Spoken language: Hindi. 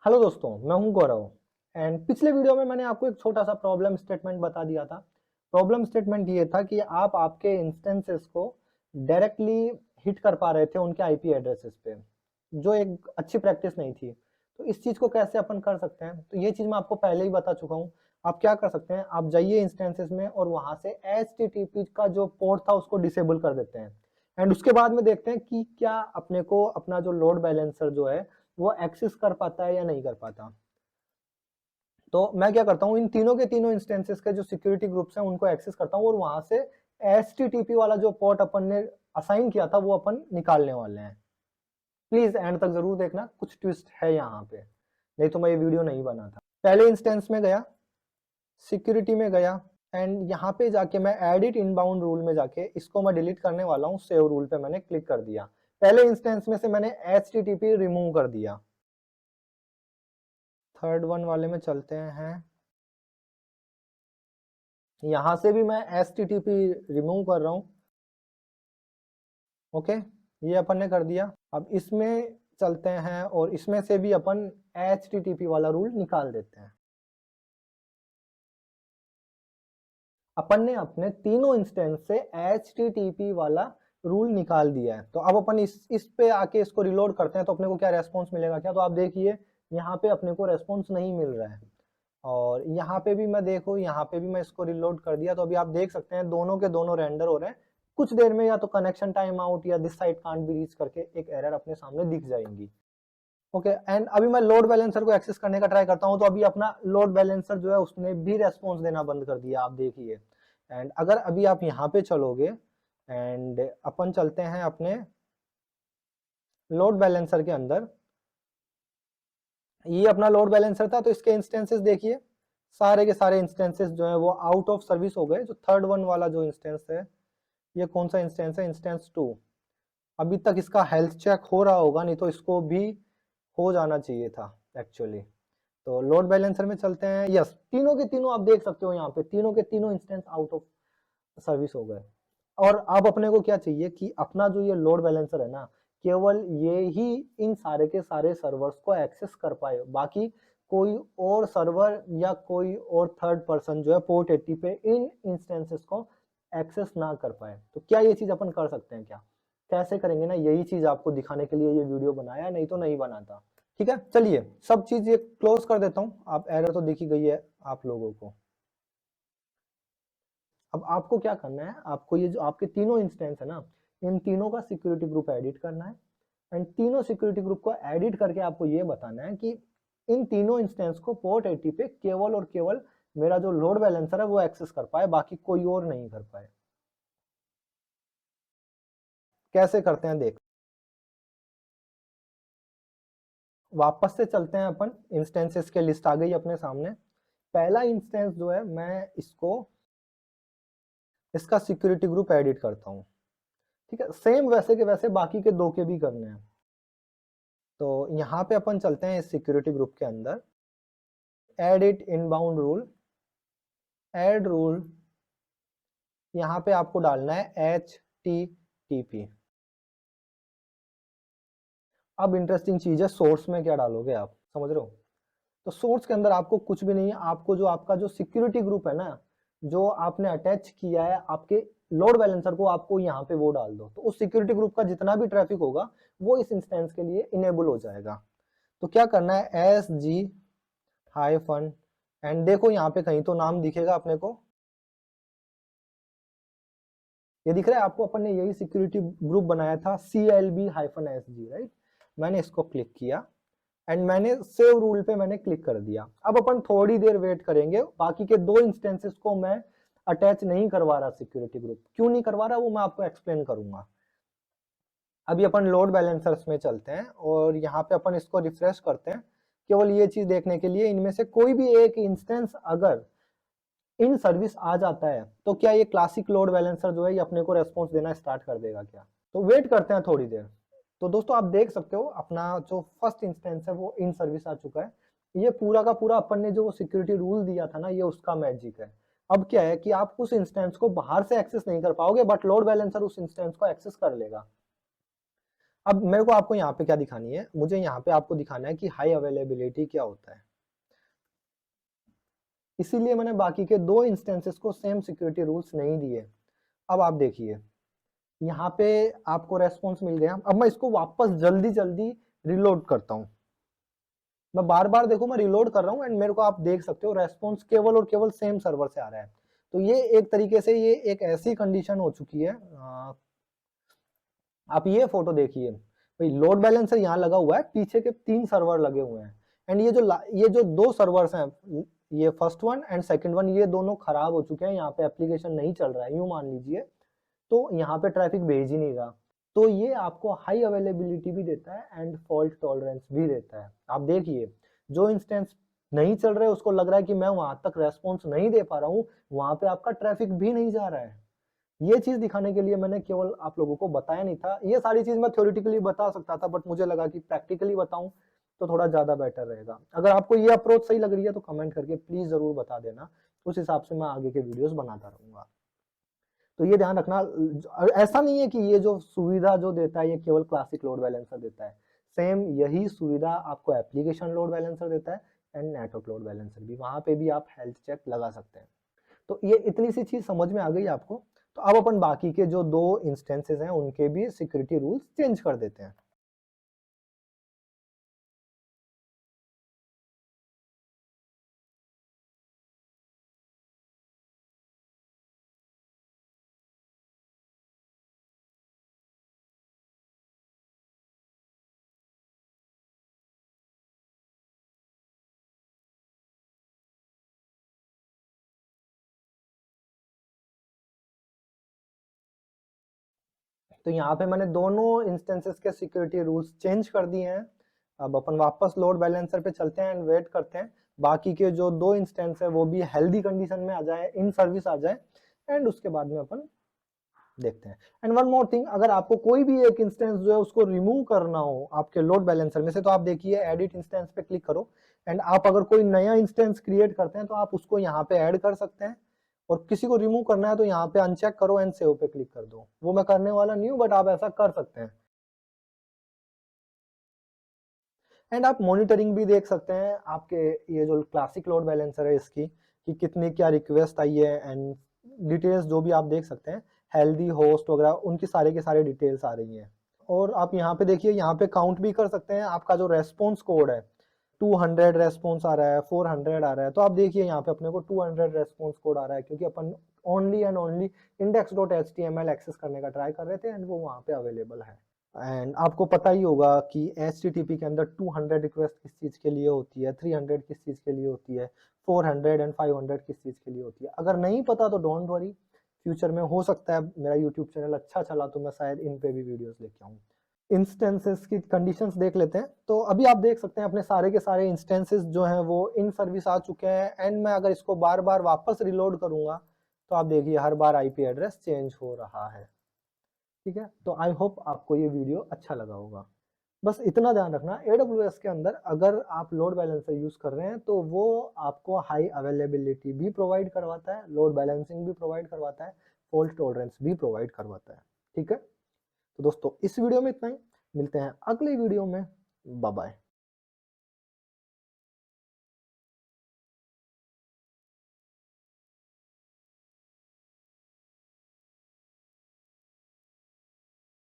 हेलो दोस्तों, मैं हूं गौरव। एंड पिछले वीडियो में मैंने आपको एक छोटा सा प्रॉब्लम स्टेटमेंट बता दिया था। प्रॉब्लम स्टेटमेंट ये था कि आप आपके इंस्टेंसेस को डायरेक्टली हिट कर पा रहे थे उनके आईपी एड्रेसेस पे, जो एक अच्छी प्रैक्टिस नहीं थी। तो इस चीज को कैसे अपन कर सकते हैं, तो ये चीज मैं आपको पहले ही बता चुका हूँ। आप क्या कर सकते हैं, आप जाइए इंस्टेंसेस में और वहां से HTTP का जो पोर्ट था उसको डिसेबल कर देते हैं। एंड उसके बाद में देखते हैं कि क्या अपने को अपना जो लोड बैलेंसर जो है वो एक्सेस कर पाता है या नहीं कर पाता। तो मैं क्या करता हूँ, इन तीनों के तीनों इंस्टेंसेस के जो सिक्योरिटी ग्रुप्स हैं उनको एक्सेस करता हूँ और वहां से HTTP वाला जो पोर्ट अपन ने असाइन किया था वो अपन निकालने वाले हैं। प्लीज एंड तक जरूर देखना, कुछ ट्विस्ट है यहाँ पे, नहीं तो मैं ये वीडियो नहीं बना था। पहले इंस्टेंस में गया, सिक्योरिटी में गया, एंड यहाँ पे जाके मैं एडिट इनबाउंड रूल में जाके इसको मैं डिलीट करने वाला हूँ। सेव रूल पे मैंने क्लिक कर दिया। पहले इंस्टेंस में से मैंने HTTP रिमूव कर दिया। थर्ड वन वाले में चलते हैं, यहां से भी मैं HTTP रिमूव कर रहा हूं। ओके, ये अपन ने कर दिया। अब इसमें चलते हैं और इसमें से भी अपन HTTP वाला रूल निकाल देते हैं। अपन ने अपने तीनों इंस्टेंस से HTTP वाला रूल निकाल दिया है। तो अब अपन इस पे आके इसको रिलोड करते हैं तो अपने को क्या रेस्पॉन्स मिलेगा क्या। तो आप देखिए यहाँ पे अपने को रेस्पॉन्स नहीं मिल रहा है, और यहाँ पे भी मैं देखो, यहाँ पे भी मैं इसको रिलोड कर दिया तो अभी आप देख सकते हैं दोनों के दोनों रेंडर हो रहे हैं। कुछ देर में या तो कनेक्शन टाइम आउट या this site can't be reach करके एक एरर अपने सामने दिख जाएंगी। ओके, एंड अभी मैं लोड बैलेंसर को एक्सेस करने का ट्राई करता हूं तो अभी अपना लोड बैलेंसर जो है उसने भी रेस्पॉन्स देना बंद कर दिया, आप देखिए। एंड अगर अभी आप यहाँ पे चलोगे एंड अपन चलते हैं अपने लोड बैलेंसर के अंदर, ये अपना लोड बैलेंसर था तो इसके इंस्टेंसेस देखिए, सारे के सारे इंस्टेंसेस जो है वो आउट ऑफ सर्विस हो गए। जो थर्ड वन वाला जो इंस्टेंस है, ये कौन सा इंस्टेंस है, इंस्टेंस 2। अभी तक इसका हेल्थ चेक हो रहा होगा, नहीं तो इसको भी हो जाना चाहिए था एक्चुअली। तो लोड बैलेंसर में चलते हैं, यस, तीनों के तीनों आप देख सकते हो यहाँ पे तीनों के तीनों इंस्टेंस आउट ऑफ सर्विस हो गए। और अब अपने को क्या चाहिए कि अपना जो ये लोड बैलेंसर है ना, केवल ये ही इन सारे के सारे सर्वर्स को एक्सेस कर पाए, बाकी कोई और सर्वर या कोई और थर्ड पर्सन जो है पोर्ट 80 पे इन इंस्टेंसेस को एक्सेस ना कर पाए। तो क्या ये चीज अपन कर सकते हैं क्या, कैसे करेंगे ना, यही चीज आपको दिखाने के लिए ये वीडियो बनाया, नहीं तो नहीं बनाता। ठीक है, चलिए सब चीज ये क्लोज कर देता हूँ। आप एरर तो दिखी गई है आप लोगों को। अब आपको क्या करना है, आपको ये जो आपके तीनों इंस्टेंस है ना, इन तीनों का सिक्योरिटी ग्रुप एडिट करना है। एंड तीनों सिक्योरिटी ग्रुप को एडिट करके आपको ये बताना है कि इन तीनों इंस्टेंस को पोर्ट 80 पे केवल और केवल मेरा जो लोड बैलेंसर है वो एक्सेस कर पाए, बाकी कोई और नहीं कर पाए। कैसे करते हैं देख, वापस से चलते हैं अपन, इंस्टेंसेस के लिस्ट आ गई अपने सामने। पहला इंस्टेंस जो है मैं इसको, इसका सिक्योरिटी ग्रुप एडिट करता हूँ। ठीक है, सेम वैसे के वैसे बाकी के दो के भी करने हैं। तो यहाँ पे अपन चलते हैं इस सिक्योरिटी ग्रुप के अंदर, edit inbound rule, add rule, यहाँ पे आपको डालना है HTTP। अब इंटरेस्टिंग चीज है, सोर्स में क्या डालोगे आप, समझ रहे हो। तो सोर्स के अंदर आपको कुछ भी नहीं है, आपको जो आपका जो सिक्योरिटी ग्रुप है ना, जो आपने अटैच किया है आपके लोड बैलेंसर को, आपको यहाँ पे वो डाल दो। तो उस सिक्योरिटी ग्रुप का जितना भी ट्रैफिक होगा वो इस इंस्टेंस के लिए इनेबल हो जाएगा। तो क्या करना है, SG हाइफन, एंड देखो यहाँ पे कहीं तो नाम दिखेगा अपने को, ये दिख रहा है आपको, अपन ने यही सिक्योरिटी ग्रुप बनाया था CLB-SG, राइट। मैंने इसको क्लिक किया एंड मैंने सेव रूल पे मैंने क्लिक कर दिया। अब अपन थोड़ी देर वेट करेंगे, बाकी के दो इंस्टेंसेस को मैं अटैच नहीं करवा रहा सिक्योरिटी ग्रुप, क्यों नहीं करवा रहा वो मैं आपको एक्सप्लेन करूंगा। अभी अपन लोड बैलेंसर्स में चलते हैं और यहाँ पे अपन इसको रिफ्रेश करते हैं, केवल ये चीज देखने के लिए इनमें से कोई भी एक इंस्टेंस अगर इन सर्विस आ जाता है तो क्या ये क्लासिक लोड बैलेंसर जो है ये अपने को रेस्पॉन्स देना स्टार्ट कर देगा क्या। तो वेट करते हैं थोड़ी देर। तो दोस्तों आप देख सकते हो अपना जो फर्स्ट इंस्टेंस है वो इन सर्विस आ चुका है। ये पूरा का पूरा अपन ने जो सिक्योरिटी रूल दिया था ना, ये उसका मैजिक है। अब क्या है कि आप उस इंस्टेंस को बाहर से एक्सेस नहीं कर पाओगे, बट लोड बैलेंसर उस इंस्टेंस को एक्सेस कर लेगा। अब मेरे को आपको यहाँ पे क्या दिखानी है, मुझे यहाँ पे आपको दिखाना है कि हाई अवेलेबिलिटी क्या होता है। इसीलिए मैंने बाकी के 2 इंस्टेंसेस को सेम सिक्योरिटी रूल्स नहीं दिए। अब आप देखिए, यहाँ पे आपको रेस्पॉन्स मिल गया। अब मैं इसको वापस जल्दी-जल्दी रिलोड करता हूँ। मैं बार-बार देखो मैं रिलोड कर रहा हूँ एंड मेरे को आप देख सकते हो रेस्पॉन्स केवल और केवल सेम सर्वर से आ रहा है। तो ये एक तरीके से ये एक ऐसी कंडीशन हो चुकी है। आप ये फोटो देखिए, भाई लोड बैलेंसर यहाँ लगा हुआ है, पीछे के 3 सर्वर लगे हुए हैं एंड ये जो 2 सर्वर्स हैं, ये first one and second one, ये दोनों खराब हो चुके हैं। यहाँ पे एप्लीकेशन नहीं चल रहा है, यूं मान लीजिए। तो यहाँ पे ट्रैफिक भेज ही नहीं रहा। तो ये आपको हाई अवेलेबिलिटी भी देता है एंड फॉल्ट टॉलरेंस भी देता है। आप देखिए, जो इंस्टेंस नहीं चल रहे उसको लग रहा है कि मैं वहां तक रेस्पॉन्स नहीं दे पा रहा हूँ, वहां पे आपका ट्रैफिक भी नहीं जा रहा है। ये चीज दिखाने के लिए मैंने केवल आप लोगों को बताया नहीं था। ये सारी चीज मैं थ्योरेटिकली बता सकता था, बट मुझे लगा कि प्रैक्टिकली बताऊं तो थोड़ा ज्यादा बेटर रहेगा। अगर आपको ये अप्रोच सही लग रही है तो कमेंट करके प्लीज जरूर बता देना, उस हिसाब से मैं आगे के वीडियोस बनाता रहूंगा। तो ये ध्यान रखना, ऐसा नहीं है कि ये जो सुविधा जो देता है ये केवल क्लासिक लोड बैलेंसर देता है। सेम यही सुविधा आपको एप्लीकेशन लोड बैलेंसर देता है एंड नेटवर्क लोड बैलेंसर भी, वहां पे भी आप हेल्थ चेक लगा सकते हैं। तो ये इतनी सी चीज समझ में आ गई आपको। तो अब अपन बाकी के जो 2 इंस्टेंसेस हैं उनके भी सिक्योरिटी रूल्स चेंज कर देते हैं। तो यहाँ पे मैंने दोनों इंस्टेंसेस के सिक्योरिटी रूल्स चेंज कर दिए हैं। अब अपन वापस लोड बैलेंसर पे चलते हैं एंड वेट करते हैं बाकी के जो 2 इंस्टेंस है वो भी हेल्दी कंडीशन में आ जाए, इन सर्विस आ जाए एंड उसके बाद में अपन देखते हैं। एंड वन मोर थिंग, अगर आपको कोई भी एक इंस्टेंस जो है उसको रिमूव करना हो आपके लोड बैलेंसर में से, तो आप देखिए एडिट इंस्टेंस पे क्लिक करो एंड आप अगर कोई नया इंस्टेंस क्रिएट करते हैं तो आप उसको यहाँ पे ऐड कर सकते हैं। और किसी को रिमूव करना है तो यहाँ पे अनचेक करो एंड सेव पे क्लिक कर दो। वो मैं करने वाला नहीं हूँ, बट आप ऐसा कर सकते हैं। एंड आप मॉनिटरिंग भी देख सकते हैं आपके ये जो क्लासिक लोड बैलेंसर है इसकी, कि कितनी क्या रिक्वेस्ट आई है एंड डिटेल्स जो भी आप देख सकते हैं, हेल्दी होस्ट वगैरह उनकी सारे के सारे डिटेल्स आ रही हैं। और आप यहाँ पे देखिए, यहाँ पे काउंट भी कर सकते हैं आपका जो रेस्पॉन्स कोड है। 200 रेस्पॉन्स आ रहा है, 400 आ रहा है, तो आप देखिए यहाँ पे अपने को 200 रेस्पॉन्स कोड आ रहा है, क्योंकि अपन only and only index.html access करने का ट्राई कर रहे थे एंड वो वहाँ पे अवेलेबल है। एंड आपको पता ही होगा कि HTTP के अंदर 200 रिक्वेस्ट किस चीज़ के लिए होती है, 300 किस चीज़ के लिए होती है, 400 एंड 500 किस चीज़ के लिए होती है। अगर नहीं पता तो डोंट वरी, फ्यूचर में हो सकता है मेरा यूट्यूब चैनल अच्छा चला तो मैं शायद इन पे भी वीडियोस लेके आऊँ। इंस्टेंसेस की कंडीशंस देख लेते हैं। तो अभी आप देख सकते हैं अपने सारे के सारे इंस्टेंसेस जो हैं वो इन सर्विस आ चुके हैं एंड मैं अगर इसको बार बार वापस रिलोड करूंगा तो आप देखिए हर बार आईपी एड्रेस चेंज हो रहा है। ठीक है, तो आई होप आपको ये वीडियो अच्छा लगा होगा। बस इतना ध्यान रखना, AWS के अंदर अगर आप लोड बैलेंसर यूज कर रहे हैं तो वो आपको हाई अवेलेबिलिटी भी प्रोवाइड करवाता है, लोड बैलेंसिंग भी प्रोवाइड करवाता है, फॉल्ट टॉलरेंस भी प्रोवाइड करवाता है। ठीक है, तो दोस्तों इस वीडियो में इतना ही, मिलते हैं अगले वीडियो में। Bye bye.